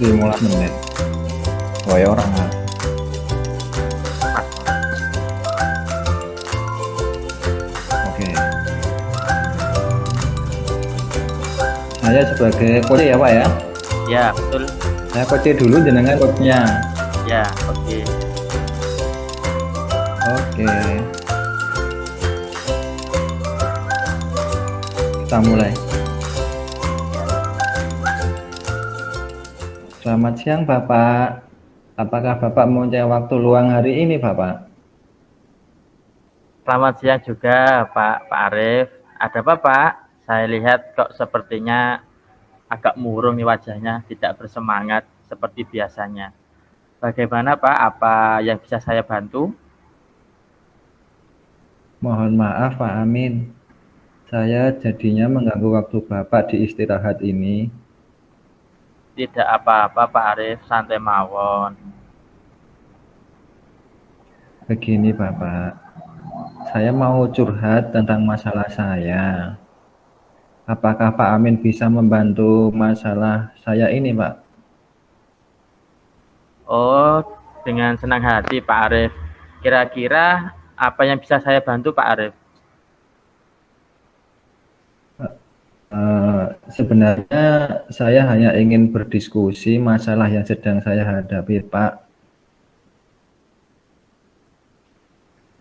15 menit. Oh ya orang. Pas. Oke. Saya sebagai coach ya Pak ya. Ya, betul. Saya coach dulu, jenengan coachnya. Ya, oke. Oke. Kita mulai. Selamat siang Bapak. Apakah Bapak mempunyai waktu luang hari ini Bapak? Selamat siang juga Pak Arif. Ada apa Pak? Saya lihat kok sepertinya agak murung nih wajahnya, tidak bersemangat seperti biasanya. Bagaimana Pak? Apa yang bisa saya bantu? Mohon maaf Pak Amin. Saya jadinya mengganggu waktu Bapak di istirahat ini. Tidak apa-apa Pak Arif, santai mawon. Begini Bapak, saya mau curhat tentang masalah saya. Apakah Pak Amin bisa membantu masalah saya ini Pak? Oh, dengan senang hati Pak Arif. Kira-kira apa yang bisa saya bantu Pak Arif? Sebenarnya saya hanya ingin berdiskusi masalah yang sedang saya hadapi Pak.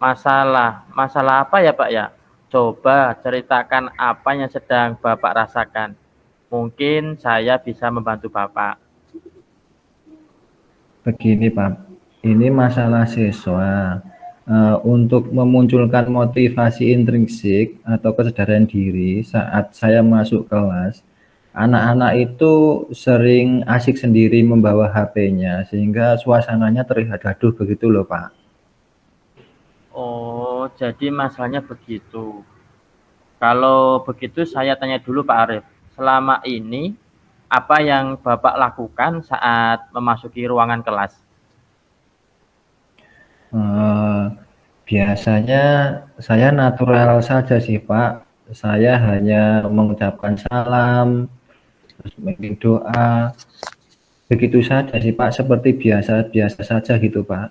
Masalah apa ya Pak ya? Coba ceritakan apa yang sedang Bapak rasakan. Mungkin saya bisa membantu Bapak. Begini Pak, ini masalah siswa. Untuk memunculkan motivasi intrinsik atau kesadaran diri saat saya masuk kelas, anak-anak itu sering asik sendiri membawa HP-nya sehingga suasananya terlihat gaduh begitu loh Pak. Oh, jadi masalahnya begitu. Kalau begitu saya tanya dulu Pak Arif. Selama ini apa yang Bapak lakukan saat memasuki ruangan kelas? Eh, Biasanya saya natural saja sih Pak. Saya hanya mengucapkan salam, terus memimpin doa, begitu saja sih Pak, seperti biasa-biasa saja gitu Pak.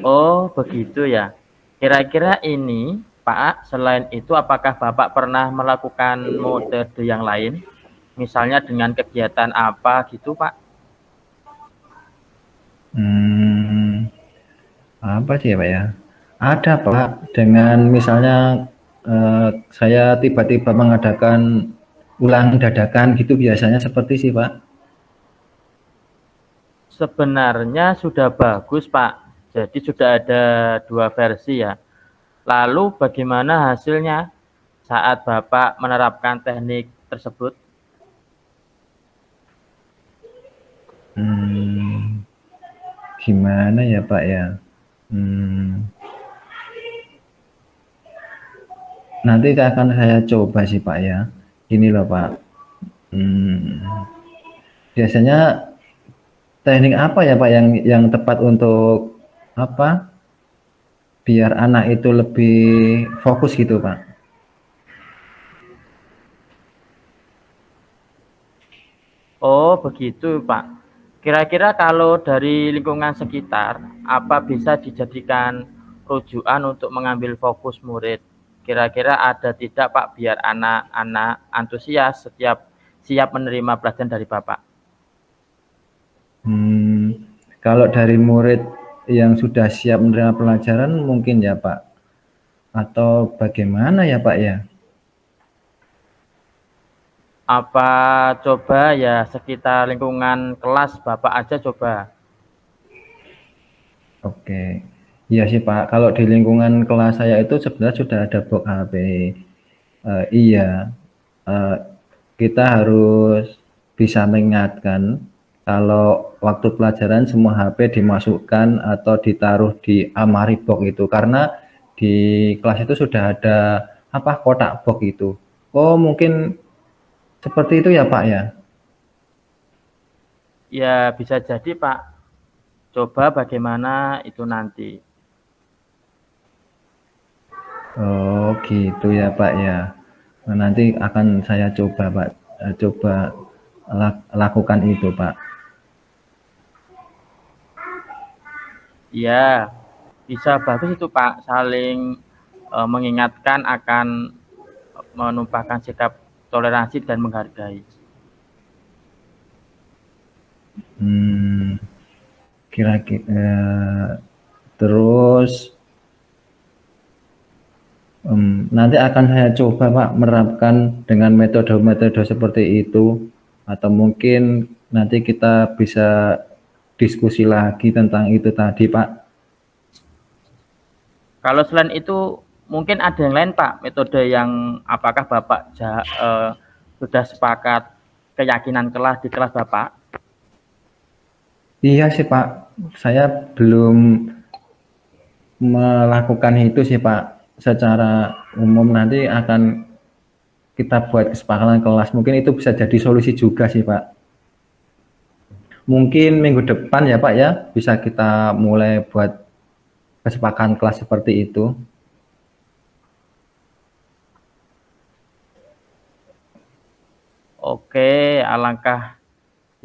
Oh, begitu ya. Kira-kira ini, Pak, selain itu apakah Bapak pernah melakukan metode yang lain? Misalnya dengan kegiatan apa gitu, Pak? Hmm, apa sih ya Pak ya? Ada Pak, dengan misalnya saya tiba-tiba mengadakan ulang dadakan gitu biasanya seperti sih Pak. Sebenarnya sudah bagus, Pak. Jadi sudah ada dua versi ya. Lalu bagaimana hasilnya saat Bapak menerapkan teknik tersebut? Hmm, Gimana ya Pak ya? Hmm, Nanti akan saya coba sih Pak ya. Ini loh Pak. Hmm, Biasanya teknik apa ya Pak yang tepat untuk apa? Biar anak itu lebih fokus gitu Pak. Oh, begitu, Pak. Kira-kira kalau dari lingkungan sekitar, apa bisa dijadikan rujukan untuk mengambil fokus murid? Kira-kira ada tidak, Pak, biar anak-anak antusias setiap siap menerima pelajaran dari Bapak? Kalau dari murid yang sudah siap menerima pelajaran mungkin ya Pak. Atau bagaimana ya Pak ya? Apa coba ya sekitar lingkungan kelas Bapak aja coba? Oke. Iya sih Pak, kalau di lingkungan kelas saya itu sebenarnya sudah ada box HP. Iya, eh, kita harus bisa mengingatkan kalau waktu pelajaran semua HP dimasukkan atau ditaruh di almari box itu karena di kelas itu sudah ada apa kotak box itu. Oh, mungkin seperti itu ya Pak ya. Ya bisa jadi, Pak. Coba bagaimana itu nanti. Oh, gitu ya Pak ya. Nah, nanti akan saya coba Pak. Coba lakukan itu, Pak. Iya, bisa bagus itu Pak, saling mengingatkan akan menumpahkan sikap toleransi dan menghargai. Kira-kira terus nanti akan saya coba Pak menerapkan dengan metode-metode seperti itu, atau mungkin nanti kita bisa diskusi lagi tentang itu tadi Pak. Kalau selain itu mungkin ada yang lain Pak, metode yang apakah Bapak sudah sepakat keyakinan kelas di kelas Bapak? Iya sih Pak, saya belum melakukan itu sih Pak. Secara umum nanti akan kita buat kesepakatan kelas, mungkin itu bisa jadi solusi juga sih Pak. Mungkin minggu depan ya Pak ya, bisa kita mulai buat kesepakatan kelas seperti itu. Oke, alangkah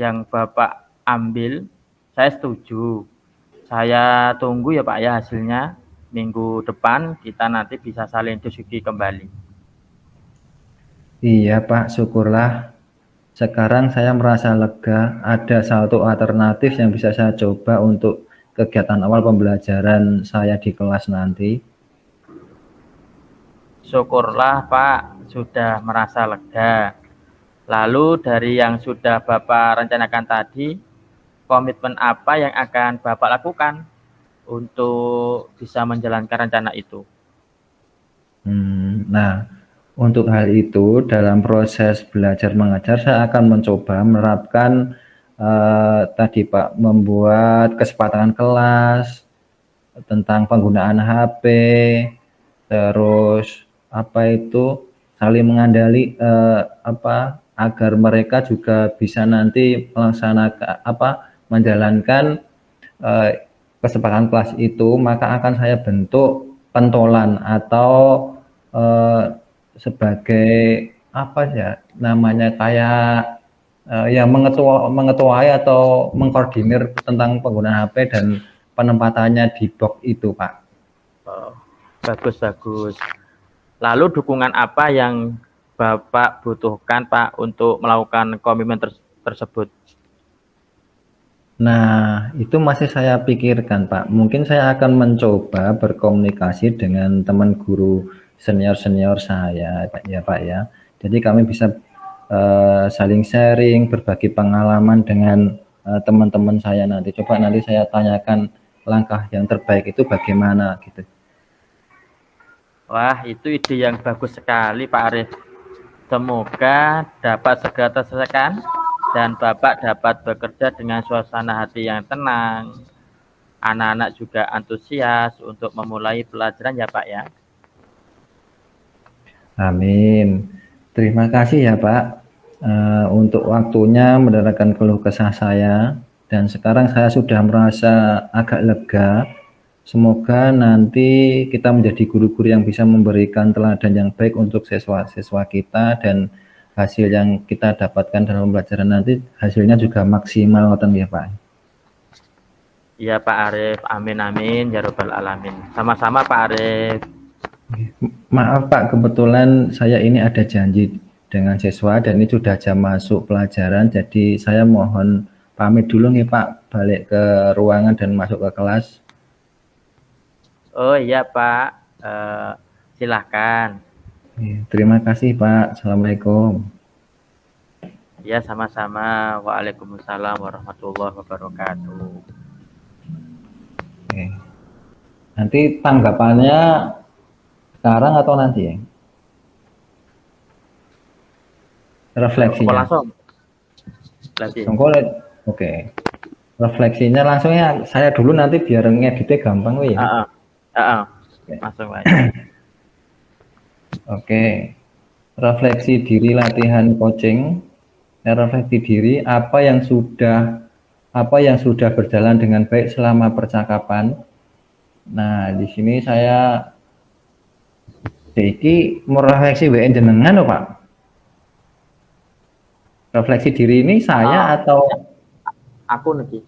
yang Bapak ambil, saya setuju. Saya tunggu ya Pak ya hasilnya. Minggu depan kita nanti bisa saling diskusi kembali. Iya Pak, syukurlah. Sekarang saya merasa lega, ada satu alternatif yang bisa saya coba untuk kegiatan awal pembelajaran saya di kelas nanti. Syukurlah Pak sudah merasa lega. Lalu dari yang sudah Bapak rencanakan tadi, komitmen apa yang akan Bapak lakukan untuk bisa menjalankan rencana itu? Nah, untuk hal itu dalam proses belajar mengajar saya akan mencoba menerapkan tadi Pak, membuat kesepakatan kelas tentang penggunaan HP, terus apa itu saling mengandali agar mereka juga bisa nanti melaksanakan menjalankan kesepakatan kelas itu, maka akan saya bentuk pentolan atau sebagai apa ya namanya, kayak yang mengetuai atau mengkoordinir tentang penggunaan HP dan penempatannya di box itu Pak. Oh, bagus. Lalu dukungan apa yang Bapak butuhkan Pak untuk melakukan komitmen tersebut? Nah, itu masih saya pikirkan Pak. Mungkin saya akan mencoba berkomunikasi dengan teman guru senior-senior saya ya Pak ya. Jadi kami bisa saling sharing, berbagi pengalaman dengan teman-teman saya nanti. Coba nanti saya tanyakan langkah yang terbaik itu bagaimana gitu. Wah, itu ide yang bagus sekali Pak Arif. Semoga dapat segera terselesaikan dan Bapak dapat bekerja dengan suasana hati yang tenang. Anak-anak juga antusias untuk memulai pelajaran ya Pak ya. Amin. Terima kasih ya Pak untuk waktunya mendengarkan keluh kesah saya, dan sekarang saya sudah merasa agak lega. Semoga nanti kita menjadi guru-guru yang bisa memberikan teladan yang baik untuk siswa-siswa kita, dan hasil yang kita dapatkan dalam pembelajaran nanti hasilnya juga maksimal ya Pak. Iya Pak Arif, amin ya robbal alamin. Sama-sama Pak Arif. Maaf Pak, kebetulan saya ini ada janji dengan siswa dan ini sudah jam masuk pelajaran, jadi saya mohon pamit dulu nih Pak, balik ke ruangan dan masuk ke kelas. Oh iya Pak, silahkan. Terima kasih Pak, Assalamualaikum. Ya sama-sama. Waalaikumsalam warahmatullahi wabarakatuh. Nanti tanggapannya sekarang atau nanti ya? Refleksinya. Langsung. Oke. Refleksinya langsungnya saya dulu, nanti biar ngeditnya gampang ya. Langsung aja. Oke. Refleksi diri latihan coaching. Refleksi diri apa yang sudah berjalan dengan baik selama percakapan. Nah, di sini saya merefleksi WN jenengan loh Pak. Refleksi diri ini saya atau aku nih.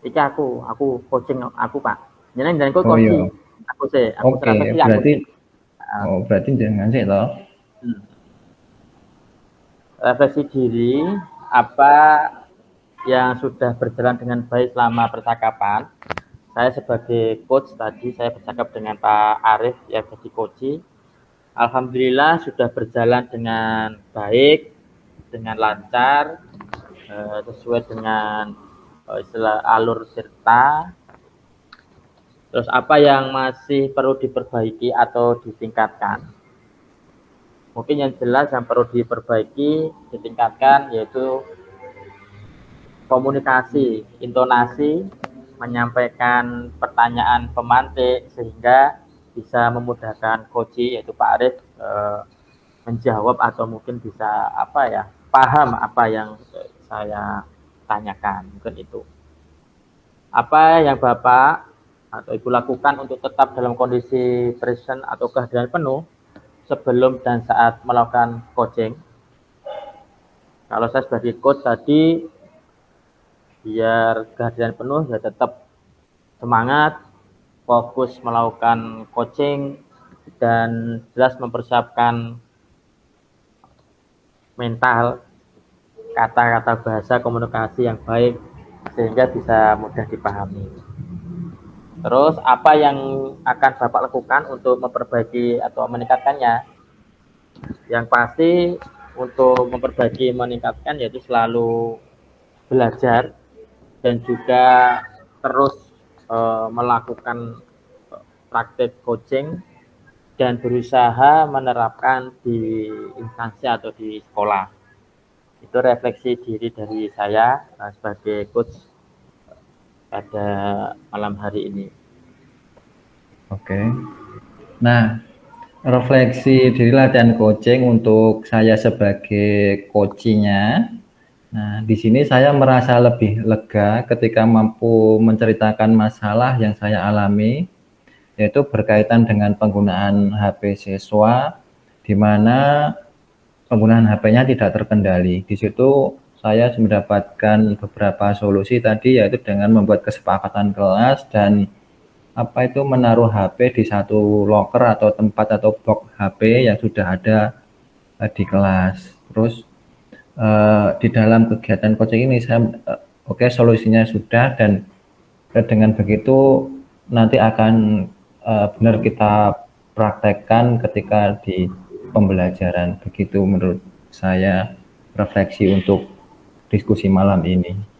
Iki aku coaching aku Pak. Jenengan kok oh iya. coaching. Aku Oke, refleksi aku berarti sih. Uh, berarti jangan sih toh. refleksi diri apa yang sudah berjalan dengan baik selama percakapan. Saya sebagai coach tadi saya bercakap dengan Pak Arif yang jadi coach. Alhamdulillah sudah berjalan dengan baik, dengan lancar, sesuai dengan istilah alur serta. Terus apa yang masih perlu diperbaiki atau ditingkatkan? Mungkin yang jelas yang perlu diperbaiki, ditingkatkan yaitu komunikasi, intonasi, menyampaikan pertanyaan pemantik sehingga bisa memudahkan coach yaitu Pak Arif menjawab atau mungkin bisa paham apa yang saya tanyakan, mungkin itu. Apa yang Bapak atau Ibu lakukan untuk tetap dalam kondisi present atau kehadiran penuh sebelum dan saat melakukan coaching? Kalau saya sebagai coach tadi, biar kehadiran penuh ya tetap semangat, fokus melakukan coaching, dan jelas mempersiapkan mental, kata-kata bahasa komunikasi yang baik sehingga bisa mudah dipahami. Terus apa yang akan Bapak lakukan untuk memperbaiki atau meningkatkannya? Yang pasti untuk memperbaiki meningkatkan yaitu selalu belajar dan juga terus melakukan praktek coaching dan berusaha menerapkan di instansi atau di sekolah. Itu refleksi diri dari saya sebagai coach pada malam hari ini. Oke. Nah, refleksi diri latihan coaching untuk saya sebagai coachingnya. Nah, di sini saya merasa lebih lega ketika mampu menceritakan masalah yang saya alami, yaitu berkaitan dengan penggunaan HP siswa, di mana penggunaan HP-nya tidak terkendali. Di situ saya mendapatkan beberapa solusi tadi, yaitu dengan membuat kesepakatan kelas dan menaruh HP di satu loker atau tempat atau box HP yang sudah ada di kelas. Terus di dalam kegiatan coaching ini saya solusinya sudah, dan dengan begitu nanti akan benar kita praktekkan ketika di pembelajaran. Begitu menurut saya refleksi untuk diskusi malam ini.